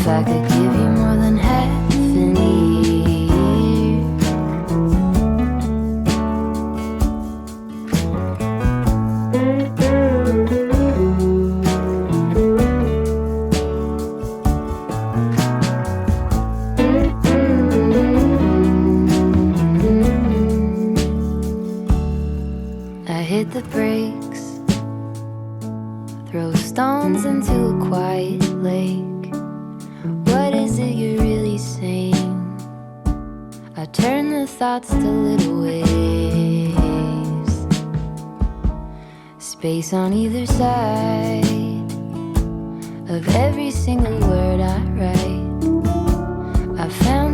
I could give you more than half an ear. I hit the brakes, throw stones into a quiet lake. What is it you're really saying? I turn the thoughts to little waves. Space on either side of every single word I write. I found